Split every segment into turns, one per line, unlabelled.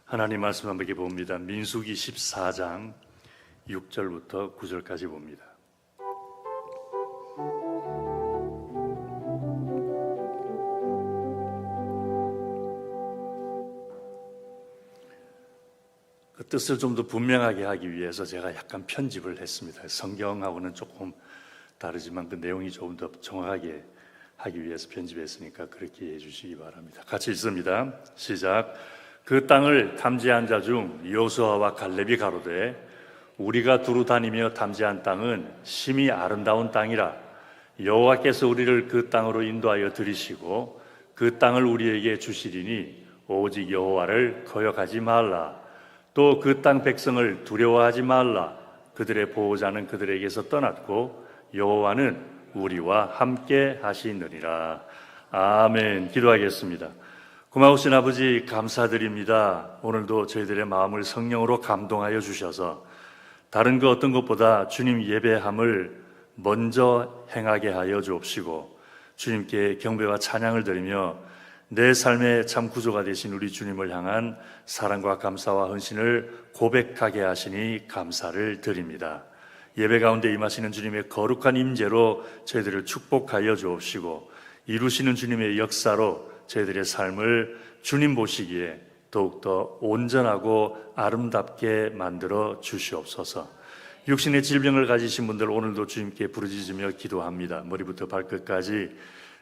하나님 말씀 한번 봅니다. 민수기 14장 6절부터 9절까지 봅니다. 그 뜻을 좀 더 분명하게 하기 위해서 제가 약간 편집을 했습니다. 성경하고는 조금 다르지만 그 내용이 조금 더 정확하게 하기 위해서 편집했으니까 그렇게 해주시기 바랍니다. 같이 읽습니다. 시작. 그 땅을 탐지한 자 중 여호수아와 갈렙이 가로되 우리가 두루 다니며 탐지한 땅은 심히 아름다운 땅이라. 여호와께서 우리를 그 땅으로 인도하여 들이시고 그 땅을 우리에게 주시리니 오직 여호와를 거역하지 말라. 또 그 땅 백성을 두려워하지 말라. 그들의 보호자는 그들에게서 떠났고 여호와는 우리와 함께 하시느니라. 아멘. 기도하겠습니다. 고마우신 아버지 감사드립니다. 오늘도 저희들의 마음을 성령으로 감동하여 주셔서 다른 그 어떤 것보다 주님 예배함을 먼저 행하게 하여 주옵시고 주님께 경배와 찬양을 드리며 내 삶의 참 구조가 되신 우리 주님을 향한 사랑과 감사와 헌신을 고백하게 하시니 감사를 드립니다. 예배 가운데 임하시는 주님의 거룩한 임재로 저희들을 축복하여 주옵시고 이루시는 주님의 역사로 저희들의 삶을 주님 보시기에 더욱더 온전하고 아름답게 만들어 주시옵소서. 육신의 질병을 가지신 분들 오늘도 주님께 부르짖으며 기도합니다. 머리부터 발끝까지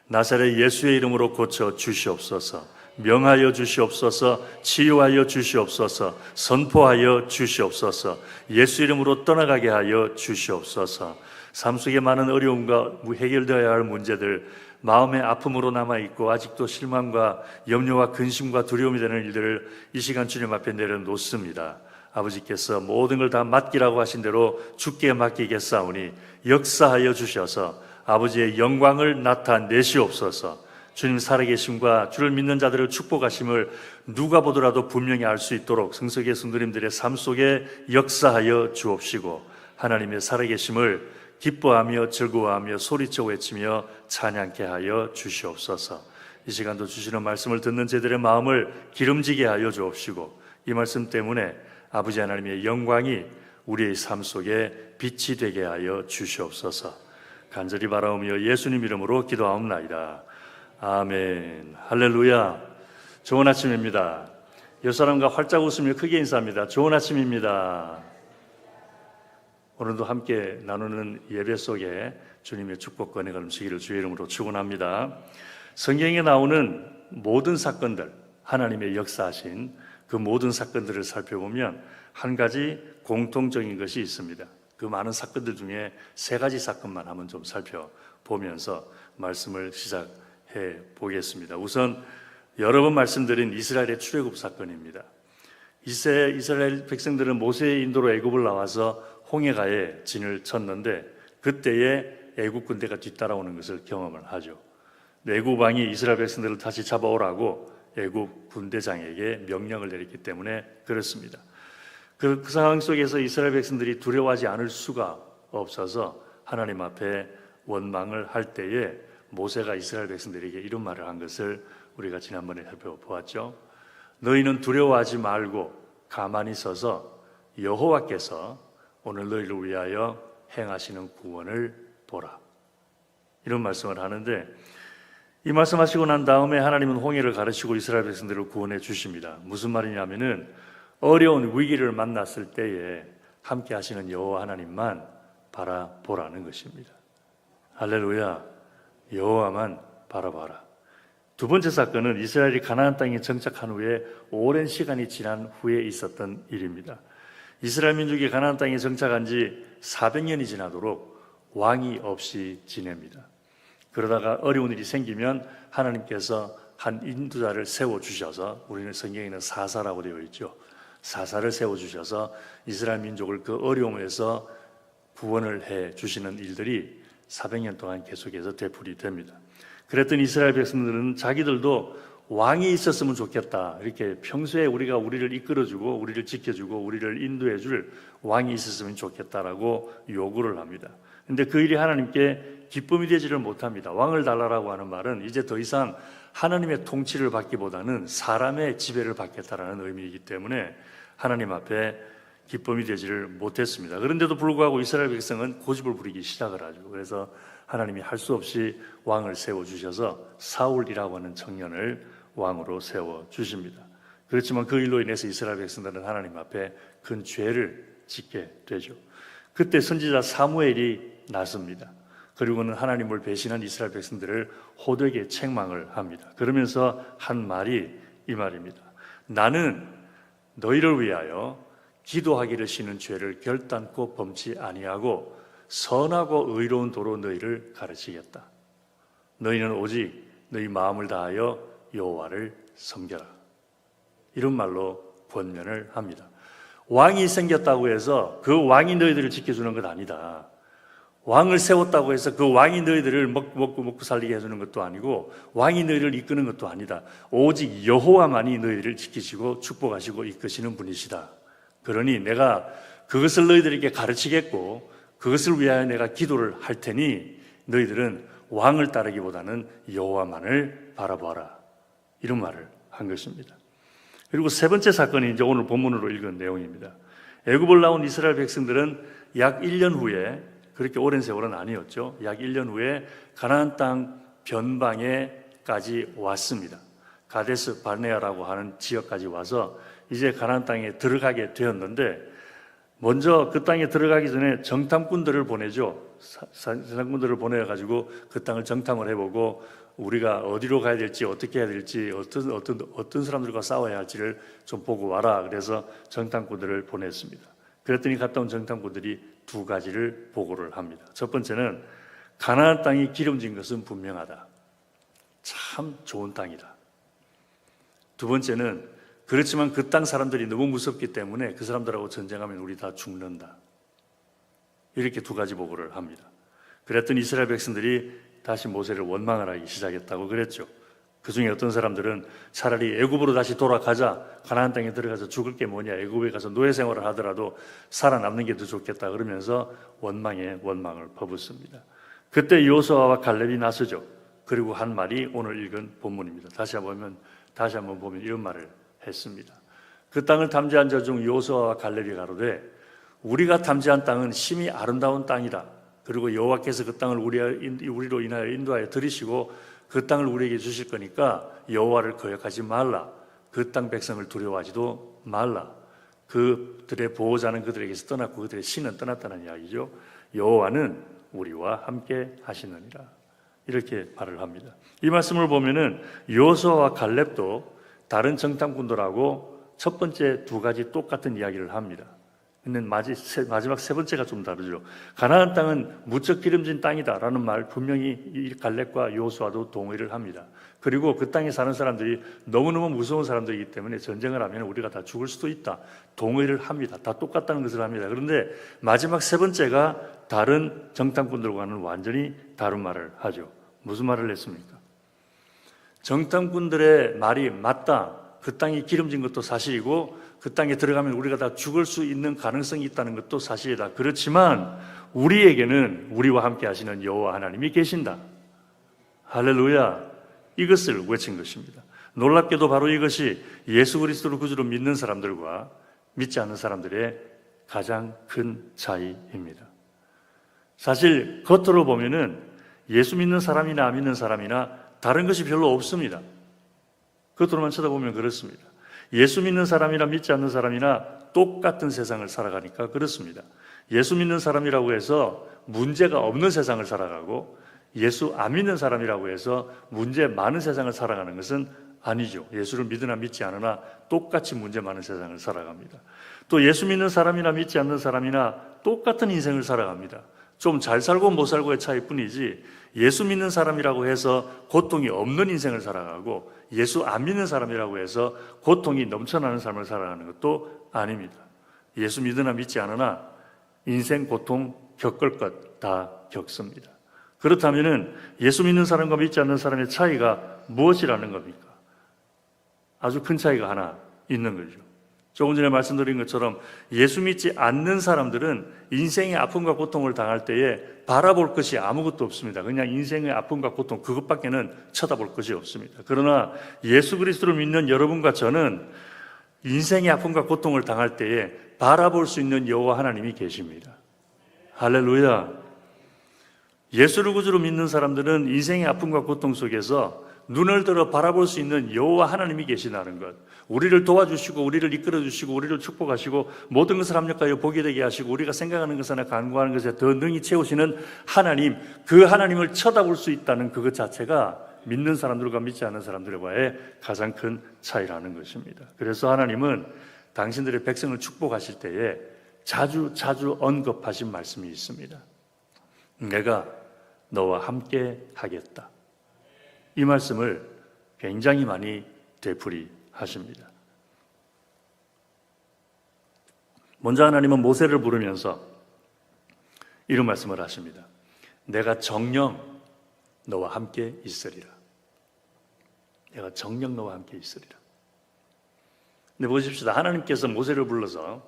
나사렛 예수의 이름으로 고쳐 주시옵소서. 명하여 주시옵소서. 치유하여 주시옵소서. 선포하여 주시옵소서. 예수 이름으로 떠나가게 하여 주시옵소서. 삶 속에 많은 어려움과 해결되어야 할 문제들, 마음의 아픔으로 남아있고 아직도 실망과 염려와 근심과 두려움이 되는 일들을 이 시간 주님 앞에 내려놓습니다. 아버지께서 모든 걸 다 맡기라고 하신 대로 주께 맡기겠사오니 역사하여 주셔서 아버지의 영광을 나타내시옵소서. 주님 살아계심과 주를 믿는 자들을 축복하심을 누가 보더라도 분명히 알 수 있도록 성석의 성도님들의 삶 속에 역사하여 주옵시고 하나님의 살아계심을 기뻐하며 즐거워하며 소리쳐 외치며 찬양케 하여 주시옵소서. 이 시간도 주시는 말씀을 듣는 저희들의 마음을 기름지게 하여 주옵시고 이 말씀 때문에 아버지 하나님의 영광이 우리의 삶 속에 빛이 되게 하여 주시옵소서. 간절히 바라오며 예수님 이름으로 기도하옵나이다. 아멘. 할렐루야. 좋은 아침입니다. 옆 사람과 활짝 웃으며 크게 인사합니다. 좋은 아침입니다. 오늘도 함께 나누는 예배 속에 주님의 축복과 은혜가 넘치기를 주의 이름으로 축원합니다. 성경에 나오는 모든 사건들, 하나님의 역사하신 그 모든 사건들을 살펴보면 한 가지 공통적인 것이 있습니다. 그 많은 사건들 중에 세 가지 사건만 한번 좀 살펴보면서 말씀을 시작해 보겠습니다. 우선 여러 번 말씀드린 이스라엘의 출애굽 사건입니다. 이스라엘 백성들은 모세의 인도로 애굽을 나와서 홍해가에 진을 쳤는데 그때에 애굽 군대가 뒤따라오는 것을 경험을 하죠. 애굽 왕이 이스라엘 백성들을 다시 잡아오라고 애굽 군대장에게 명령을 내렸기 때문에 그렇습니다. 그 상황 속에서 이스라엘 백성들이 두려워하지 않을 수가 없어서 하나님 앞에 원망을 할 때에 모세가 이스라엘 백성들에게 이런 말을 한 것을 우리가 지난번에 살펴보았죠. 너희는 두려워하지 말고 가만히 서서 여호와께서 오늘 너희를 위하여 행하시는 구원을 보라. 이런 말씀을 하는데 이 말씀하시고 난 다음에 하나님은 홍해를 가르치고 이스라엘 백성들을 구원해 주십니다. 무슨 말이냐면은 어려운 위기를 만났을 때에 함께 하시는 여호와 하나님만 바라보라는 것입니다. 할렐루야. 여호와만 바라봐라. 두 번째 사건은 이스라엘이 가나안 땅에 정착한 후에 오랜 시간이 지난 후에 있었던 일입니다. 이스라엘 민족이 가나안 땅에 정착한 지 400년이 지나도록 왕이 없이 지냅니다. 그러다가 어려운 일이 생기면 하나님께서 한 인도자를 세워주셔서, 우리는 성경에는 사사라고 되어 있죠. 사사를 세워주셔서 이스라엘 민족을 그 어려움에서 구원을 해 주시는 일들이 400년 동안 계속해서 되풀이 됩니다. 그랬더니 이스라엘 백성들은 자기들도 왕이 있었으면 좋겠다. 이렇게 평소에 우리를 이끌어주고 우리를 지켜주고 우리를 인도해줄 왕이 있었으면 좋겠다라고 요구를 합니다. 그런데 그 일이 하나님께 기쁨이 되지를 못합니다. 왕을 달라고 하는 말은 이제 더 이상 하나님의 통치를 받기보다는 사람의 지배를 받겠다라는 의미이기 때문에 하나님 앞에 기쁨이 되지를 못했습니다. 그런데도 불구하고 이스라엘 백성은 고집을 부리기 시작을 하죠. 그래서 하나님이 할 수 없이 왕을 세워주셔서 사울이라고 하는 청년을 왕으로 세워주십니다. 그렇지만 그 일로 인해서 이스라엘 백성들은 하나님 앞에 큰 죄를 짓게 되죠. 그때 선지자 사무엘이 나섭니다. 그리고는 하나님을 배신한 이스라엘 백성들을 호되게 책망을 합니다. 그러면서 한 말이 이 말입니다. 나는 너희를 위하여 기도하기를 쉬는 죄를 결단코 범치 아니하고 선하고 의로운 도로 너희를 가르치겠다. 너희는 오직 너희 마음을 다하여 여호와를 섬겨라. 이런 말로 권면을 합니다. 왕이 생겼다고 해서 그 왕이 너희들을 지켜주는 것 아니다. 왕을 세웠다고 해서 그 왕이 너희들을 먹고 살리게 해주는 것도 아니고 왕이 너희를 이끄는 것도 아니다. 오직 여호와만이 너희를 지키시고 축복하시고 이끄시는 분이시다. 그러니 내가 그것을 너희들에게 가르치겠고 그것을 위하여 내가 기도를 할 테니 너희들은 왕을 따르기보다는 여호와만을 바라보아라. 이런 말을 한 것입니다. 그리고 세 번째 사건이 이제 오늘 본문으로 읽은 내용입니다. 애굽을 나온 이스라엘 백성들은 약 1년 후에, 그렇게 오랜 세월은 아니었죠. 약 1년 후에 가나안 땅 변방에까지 왔습니다. 가데스 바네아라고 하는 지역까지 와서 이제 가나안 땅에 들어가게 되었는데, 먼저 그 땅에 들어가기 전에 정탐꾼들을 보내죠. 정탐꾼들을 보내가지고 그 땅을 정탐을 해보고 우리가 어디로 가야 될지, 어떻게 해야 될지, 어떤 사람들과 싸워야 할지를 좀 보고 와라. 그래서 정탐꾼들을 보냈습니다. 그랬더니 갔다 온 정탐꾼들이 두 가지를 보고를 합니다. 첫 번째는 가나안 땅이 기름진 것은 분명하다. 참 좋은 땅이다. 두 번째는 그렇지만 그 땅 사람들이 너무 무섭기 때문에 그 사람들하고 전쟁하면 우리 다 죽는다. 이렇게 두 가지 보고를 합니다. 그랬더니 이스라엘 백성들이 다시 모세를 원망을 하기 시작했다고 그랬죠. 그 중에 어떤 사람들은 차라리 애굽으로 다시 돌아가자, 가나안 땅에 들어가서 죽을 게 뭐냐, 애굽에 가서 노예 생활을 하더라도 살아남는 게 더 좋겠다 그러면서 원망에 원망을 퍼붓습니다. 그때 여호수아와 갈렙이 나서죠. 그리고 한 말이 오늘 읽은 본문입니다. 다시 한번 보면 이런 말을 했습니다. 그 땅을 탐지한 자 중 여호수아와 갈렙이 가로되 우리가 탐지한 땅은 심히 아름다운 땅이다. 그리고 여호와께서 그 땅을 우리로 인하여 인도하여 들이시고 그 땅을 우리에게 주실 거니까 여호와를 거역하지 말라. 그 땅 백성을 두려워하지도 말라. 그들의 보호자는 그들에게서 떠났고 그들의 신은 떠났다는 이야기죠. 여호와는 우리와 함께 하시느니라. 이렇게 말을 합니다. 이 말씀을 보면은 여호수아와 갈렙도 다른 정탐꾼들하고 첫 번째 두 가지 똑같은 이야기를 합니다. 근데 마지막 세 번째가 좀 다르죠. 가나안 땅은 무척 기름진 땅이다라는 말 분명히 이 갈렙과 여호수아도 동의를 합니다. 그리고 그 땅에 사는 사람들이 너무너무 무서운 사람들이기 때문에 전쟁을 하면 우리가 다 죽을 수도 있다. 동의를 합니다. 다 똑같다는 것을 합니다. 그런데 마지막 세 번째가 다른 정탐꾼들과는 완전히 다른 말을 하죠. 무슨 말을 했습니까? 정탐꾼들의 말이 맞다. 그 땅이 기름진 것도 사실이고 그 땅에 들어가면 우리가 다 죽을 수 있는 가능성이 있다는 것도 사실이다. 그렇지만 우리에게는 우리와 함께 하시는 여호와 하나님이 계신다. 할렐루야. 이것을 외친 것입니다. 놀랍게도 바로 이것이 예수 그리스도를 구주로 믿는 사람들과 믿지 않는 사람들의 가장 큰 차이입니다. 사실 겉으로 보면은 예수 믿는 사람이나 안 믿는 사람이나 다른 것이 별로 없습니다. 겉으로만 쳐다보면 그렇습니다. 예수 믿는 사람이나 믿지 않는 사람이나 똑같은 세상을 살아가니까 그렇습니다. 예수 믿는 사람이라고 해서 문제가 없는 세상을 살아가고 예수 안 믿는 사람이라고 해서 문제 많은 세상을 살아가는 것은 아니죠. 예수를 믿으나 믿지 않으나 똑같이 문제 많은 세상을 살아갑니다. 또 예수 믿는 사람이나 믿지 않는 사람이나 똑같은 인생을 살아갑니다. 좀 잘 살고 못 살고의 차이뿐이지 예수 믿는 사람이라고 해서 고통이 없는 인생을 살아가고 예수 안 믿는 사람이라고 해서 고통이 넘쳐나는 삶을 살아가는 것도 아닙니다. 예수 믿으나 믿지 않으나 인생 고통 겪을 것 다 겪습니다. 그렇다면 예수 믿는 사람과 믿지 않는 사람의 차이가 무엇이라는 겁니까? 아주 큰 차이가 하나 있는 거죠. 조금 전에 말씀드린 것처럼 예수 믿지 않는 사람들은 인생의 아픔과 고통을 당할 때에 바라볼 것이 아무것도 없습니다. 그냥 인생의 아픔과 고통 그것밖에는 쳐다볼 것이 없습니다. 그러나 예수 그리스도를 믿는 여러분과 저는 인생의 아픔과 고통을 당할 때에 바라볼 수 있는 여호와 하나님이 계십니다. 할렐루야. 예수를 구주로 믿는 사람들은 인생의 아픔과 고통 속에서 눈을 들어 바라볼 수 있는 여호와 하나님이 계시다는 것, 우리를 도와주시고 우리를 이끌어주시고 우리를 축복하시고 모든 것을 합력하여 복이 되게 하시고 우리가 생각하는 것이나 간구하는 것에 더 능히 채우시는 하나님, 그 하나님을 쳐다볼 수 있다는 그것 자체가 믿는 사람들과 믿지 않는 사람들과의 가장 큰 차이라는 것입니다. 그래서 하나님은 당신들의 백성을 축복하실 때에 자주 언급하신 말씀이 있습니다. 내가 너와 함께 하겠다. 이 말씀을 굉장히 많이 되풀이하십니다. 먼저 하나님은 모세를 부르면서 이런 말씀을 하십니다. 내가 정녕 너와 함께 있으리라. 내가 정녕 너와 함께 있으리라. 근데 보십시다. 하나님께서 모세를 불러서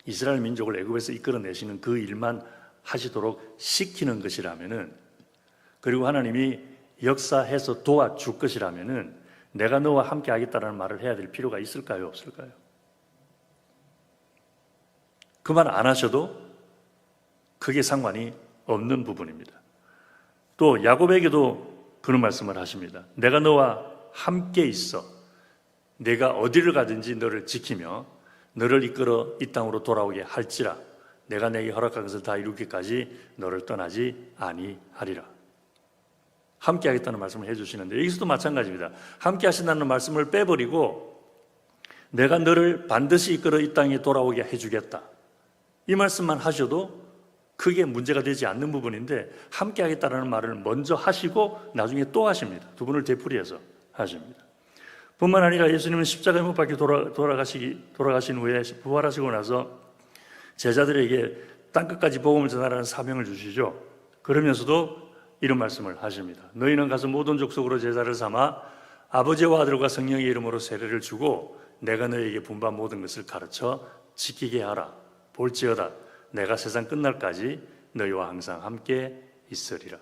이스라엘 민족을 애굽에서 이끌어내시는 그 일만 하시도록 시키는 것이라면은, 그리고 하나님이 역사해서 도와줄 것이라면은 내가 너와 함께 하겠다라는 말을 해야 될 필요가 있을까요? 없을까요? 그 말 안 하셔도 크게 상관이 없는 부분입니다. 또 야곱에게도 그런 말씀을 하십니다. 내가 너와 함께 있어. 내가 어디를 가든지 너를 지키며 너를 이끌어 이 땅으로 돌아오게 할지라. 내가 내게 허락한 것을 다 이루기까지 너를 떠나지 아니하리라. 함께 하겠다는 말씀을 해주시는데, 여기서도 마찬가지입니다. 함께 하신다는 말씀을 빼버리고 내가 너를 반드시 이끌어 이 땅에 돌아오게 해주겠다, 이 말씀만 하셔도 크게 문제가 되지 않는 부분인데, 함께 하겠다는 말을 먼저 하시고 나중에 또 하십니다. 두 분을 되풀이해서 하십니다. 뿐만 아니라 예수님은 십자가에 못 박혀 돌아가신 후에 부활하시고 나서 제자들에게 땅끝까지 복음을 전하라는 사명을 주시죠. 그러면서도 이런 말씀을 하십니다. 너희는 가서 모든 족속으로 제자를 삼아 아버지와 아들과 성령의 이름으로 세례를 주고 내가 너희에게 분부한 모든 것을 가르쳐 지키게 하라. 볼지어다 내가 세상 끝날까지 너희와 항상 함께 있으리라.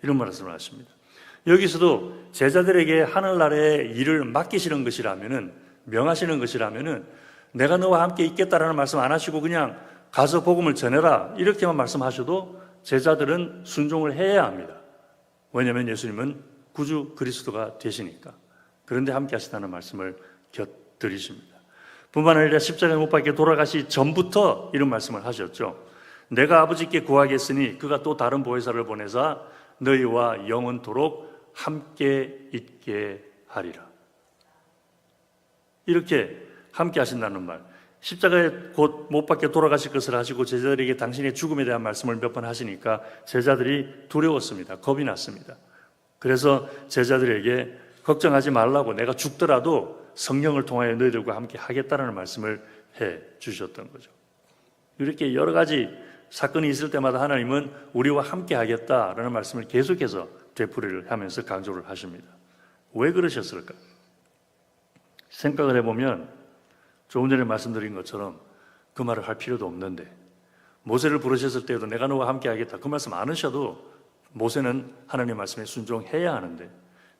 이런 말씀을 하십니다. 여기서도 제자들에게 하늘나라의 일을 맡기시는 것이라면은, 명하시는 것이라면은 내가 너와 함께 있겠다라는 말씀 안 하시고 그냥 가서 복음을 전해라 이렇게만 말씀하셔도 제자들은 순종을 해야 합니다. 왜냐하면 예수님은 구주 그리스도가 되시니까. 그런데 함께 하시다는 말씀을 곁들이십니다. 뿐만 아니라 십자가에 못 박혀 돌아가시 전부터 이런 말씀을 하셨죠. 내가 아버지께 구하겠으니 그가 또 다른 보혜사를 보내사 너희와 영원토록 함께 있게 하리라. 이렇게 함께 하신다는 말, 십자가에 곧 못 박혀 돌아가실 것을 하시고 제자들에게 당신의 죽음에 대한 말씀을 몇 번 하시니까 제자들이 두려웠습니다. 겁이 났습니다. 그래서 제자들에게 걱정하지 말라고, 내가 죽더라도 성령을 통하여 너희들과 함께 하겠다는 말씀을 해 주셨던 거죠. 이렇게 여러 가지 사건이 있을 때마다 하나님은 우리와 함께 하겠다라는 말씀을 계속해서 되풀이를 하면서 강조를 하십니다. 왜 그러셨을까? 생각을 해보면 조금 전에 말씀드린 것처럼 그 말을 할 필요도 없는데, 모세를 부르셨을 때에도 내가 너와 함께 하겠다 그 말씀 안 하셔도 모세는 하나님의 말씀에 순종해야 하는데,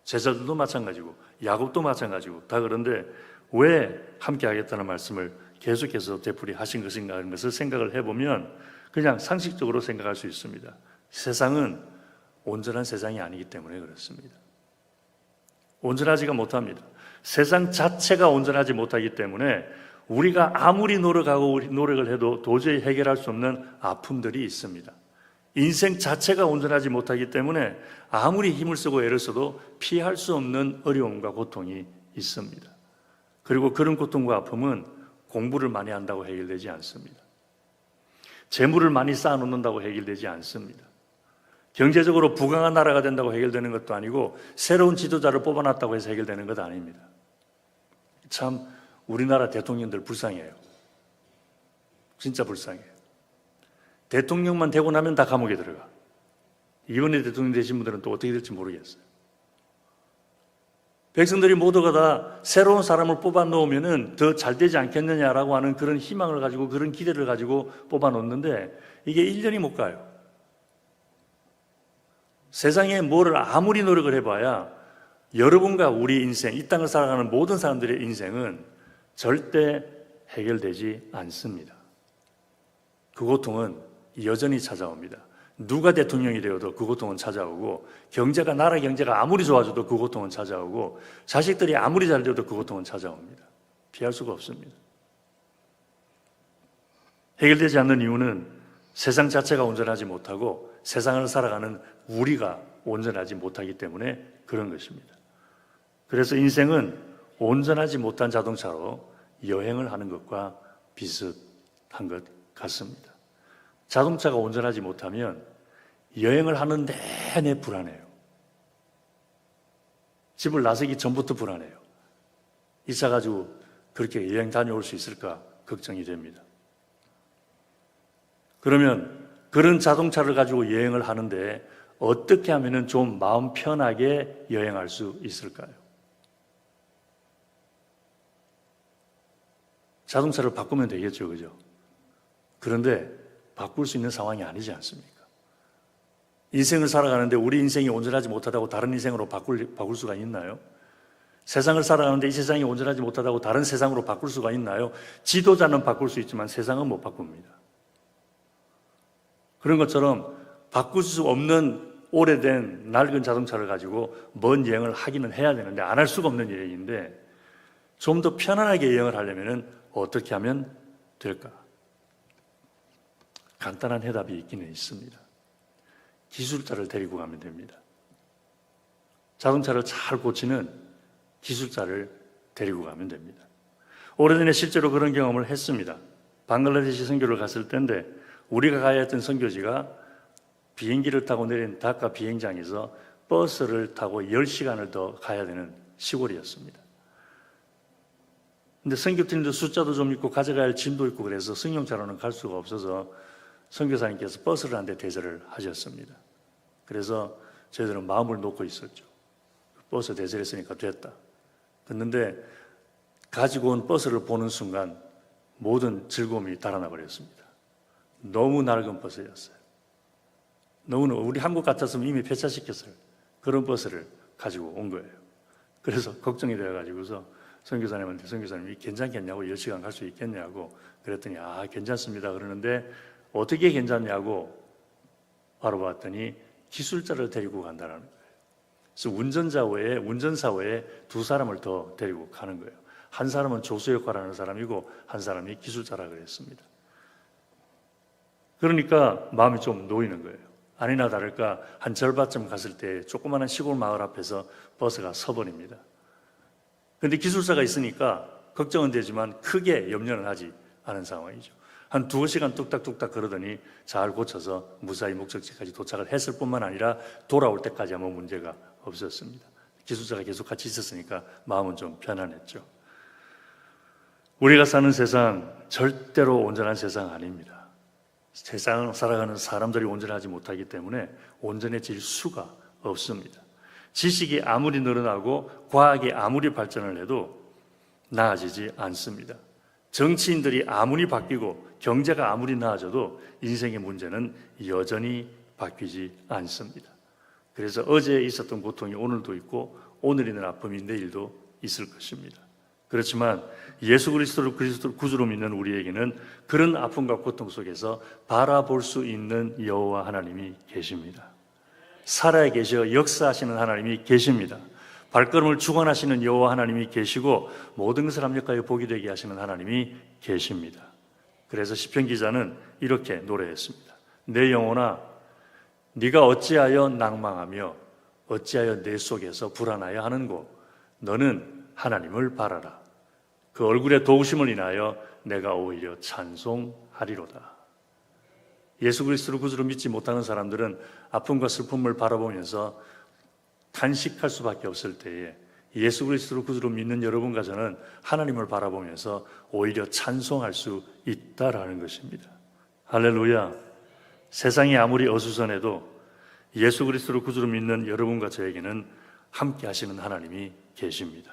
제자들도 마찬가지고 야곱도 마찬가지고 다 그런데 왜 함께 하겠다는 말씀을 계속해서 되풀이하신 것인가 하는 것을 생각을 해보면 그냥 상식적으로 생각할 수 있습니다. 세상은 온전한 세상이 아니기 때문에 그렇습니다. 온전하지가 못합니다. 세상 자체가 온전하지 못하기 때문에 우리가 아무리 노력을 해도 도저히 해결할 수 없는 아픔들이 있습니다. 인생 자체가 온전하지 못하기 때문에 아무리 힘을 쓰고 애를 써도 피할 수 없는 어려움과 고통이 있습니다. 그리고 그런 고통과 아픔은 공부를 많이 한다고 해결되지 않습니다. 재물을 많이 쌓아놓는다고 해결되지 않습니다. 경제적으로 부강한 나라가 된다고 해결되는 것도 아니고 새로운 지도자를 뽑아놨다고 해서 해결되는 것도 아닙니다. 참 우리나라 대통령들 불쌍해요. 진짜 불쌍해요. 대통령만 되고 나면 다 감옥에 들어가. 이번에 대통령 되신 분들은 또 어떻게 될지 모르겠어요. 백성들이 모두가 다 새로운 사람을 뽑아 놓으면은 더 잘 되지 않겠느냐라고 하는 그런 희망을 가지고 그런 기대를 가지고 뽑아 놓는데 이게 1년이 못 가요. 세상에 뭐를 아무리 노력을 해봐야 여러분과 우리 인생, 이 땅을 살아가는 모든 사람들의 인생은 절대 해결되지 않습니다. 그 고통은 여전히 찾아옵니다. 누가 대통령이 되어도 그 고통은 찾아오고, 나라 경제가 아무리 좋아져도 그 고통은 찾아오고, 자식들이 아무리 잘 돼도 그 고통은 찾아옵니다. 피할 수가 없습니다. 해결되지 않는 이유는 세상 자체가 온전하지 못하고 세상을 살아가는 우리가 온전하지 못하기 때문에 그런 것입니다. 그래서 인생은 온전하지 못한 자동차로 여행을 하는 것과 비슷한 것 같습니다. 자동차가 온전하지 못하면 여행을 하는 내내 불안해요. 집을 나서기 전부터 불안해요. 이 차 가지고 그렇게 여행 다녀올 수 있을까 걱정이 됩니다. 그러면 그런 자동차를 가지고 여행을 하는데 어떻게 하면 좀 마음 편하게 여행할 수 있을까요? 자동차를 바꾸면 되겠죠, 그죠? 그런데 바꿀 수 있는 상황이 아니지 않습니까? 인생을 살아가는데 우리 인생이 온전하지 못하다고 다른 인생으로 바꿀 수가 있나요? 세상을 살아가는데 이 세상이 온전하지 못하다고 다른 세상으로 바꿀 수가 있나요? 지도자는 바꿀 수 있지만 세상은 못 바꿉니다. 그런 것처럼 바꿀 수 없는 오래된 낡은 자동차를 가지고 먼 여행을 하기는 해야 되는데 안 할 수가 없는 여행인데 좀 더 편안하게 여행을 하려면 어떻게 하면 될까? 간단한 해답이 있기는 있습니다. 기술자를 데리고 가면 됩니다. 자동차를 잘 고치는 기술자를 데리고 가면 됩니다. 오래전에 실제로 그런 경험을 했습니다. 방글라데시 선교를 갔을 때인데 우리가 가야 했던 선교지가 비행기를 타고 내린 다카 비행장에서 버스를 타고 10시간을 더 가야 되는 시골이었습니다. 근데 선교팀도 숫자도 좀 있고 가져가야 할 짐도 있고 그래서 승용차로는 갈 수가 없어서 선교사님께서 버스를 한 대 대절을 하셨습니다. 그래서 저희들은 마음을 놓고 있었죠. 버스 대절했으니까 됐다. 그런데 가지고 온 버스를 보는 순간 모든 즐거움이 달아나 버렸습니다. 너무 낡은 버스였어요. 너무나 우리 한국 같았으면 이미 폐차시켰어요. 그런 버스를 가지고 온 거예요. 그래서 걱정이 되어가지고서 선교사님한테 선교사님이 괜찮겠냐고 10시간 갈 수 있겠냐고 그랬더니 괜찮습니다 그러는데 어떻게 괜찮냐고 알아봤더니 기술자를 데리고 간다는 거예요. 그래서 운전사 외에 두 사람을 더 데리고 가는 거예요. 한 사람은 조수 역할을 하는 사람이고 한 사람이 기술자라 그랬습니다. 그러니까 마음이 좀 놓이는 거예요. 아니나 다를까 한 절반쯤 갔을 때 조그마한 시골 마을 앞에서 버스가 서버립니다. 그런데 기술사가 있으니까 걱정은 되지만 크게 염려는 하지 않은 상황이죠. 한 2시간 뚝딱뚝딱 걸으더니 잘 고쳐서 무사히 목적지까지 도착을 했을 뿐만 아니라 돌아올 때까지 아무 문제가 없었습니다. 기술자가 계속 같이 있었으니까 마음은 좀 편안했죠. 우리가 사는 세상 절대로 온전한 세상 아닙니다. 세상을 살아가는 사람들이 온전하지 못하기 때문에 온전해질 수가 없습니다. 지식이 아무리 늘어나고 과학이 아무리 발전을 해도 나아지지 않습니다. 정치인들이 아무리 바뀌고 경제가 아무리 나아져도 인생의 문제는 여전히 바뀌지 않습니다. 그래서 어제 있었던 고통이 오늘도 있고 오늘 있는 아픔이 내일도 있을 것입니다. 그렇지만 예수 그리스도를 구주로 믿는 우리에게는 그런 아픔과 고통 속에서 바라볼 수 있는 여호와 하나님이 계십니다. 살아 계셔 역사하시는 하나님이 계십니다. 발걸음을 주관하시는 여호와 하나님이 계시고 모든 것을 합력하여 복이 되게 하시는 하나님이 계십니다. 그래서 시편 기자는 이렇게 노래했습니다. 내 영혼아 네가 어찌하여 낭망하며 어찌하여 내 속에서 불안하여 하는고 너는 하나님을 바라라. 그 얼굴의 도우심을 인하여 내가 오히려 찬송하리로다. 예수 그리스도를 구주로 믿지 못하는 사람들은 아픔과 슬픔을 바라보면서 탄식할 수밖에 없을 때에 예수 그리스도를 구주로 믿는 여러분과 저는 하나님을 바라보면서 오히려 찬송할 수 있다라는 것입니다. 할렐루야. 세상이 아무리 어수선해도 예수 그리스도를 구주로 믿는 여러분과 저에게는 함께 하시는 하나님이 계십니다.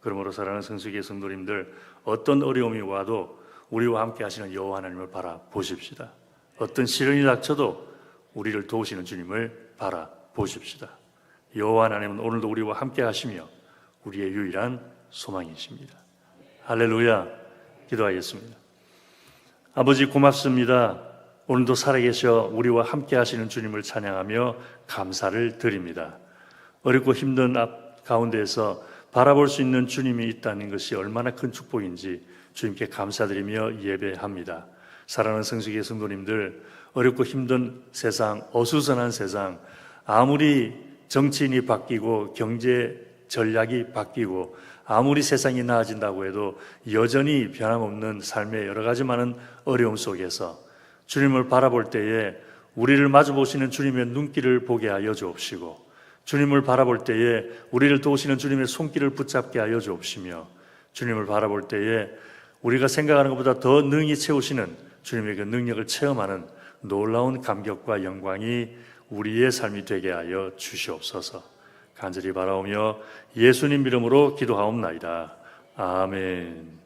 그러므로 사랑하는 성수기의 성도님들, 어떤 어려움이 와도 우리와 함께 하시는 여호와 하나님을 바라보십시다. 어떤 시련이 닥쳐도 우리를 도우시는 주님을 바라보십시다. 여호와 하나님은 오늘도 우리와 함께 하시며 우리의 유일한 소망이십니다. 할렐루야. 기도하겠습니다. 아버지 고맙습니다. 오늘도 살아계셔 우리와 함께 하시는 주님을 찬양하며 감사를 드립니다. 어렵고 힘든 가운데에서 바라볼 수 있는 주님이 있다는 것이 얼마나 큰 축복인지 주님께 감사드리며 예배합니다. 사랑하는 성수기의 성도님들, 어렵고 힘든 세상, 어수선한 세상, 아무리 정치인이 바뀌고 경제 전략이 바뀌고 아무리 세상이 나아진다고 해도 여전히 변함없는 삶의 여러 가지 많은 어려움 속에서 주님을 바라볼 때에 우리를 마주보시는 주님의 눈길을 보게 하여 주옵시고, 주님을 바라볼 때에 우리를 도우시는 주님의 손길을 붙잡게 하여 주옵시며, 주님을 바라볼 때에 우리가 생각하는 것보다 더 능히 채우시는 주님의 그 능력을 체험하는 놀라운 감격과 영광이 우리의 삶이 되게 하여 주시옵소서. 간절히 바라오며 예수님 이름으로 기도하옵나이다. 아멘.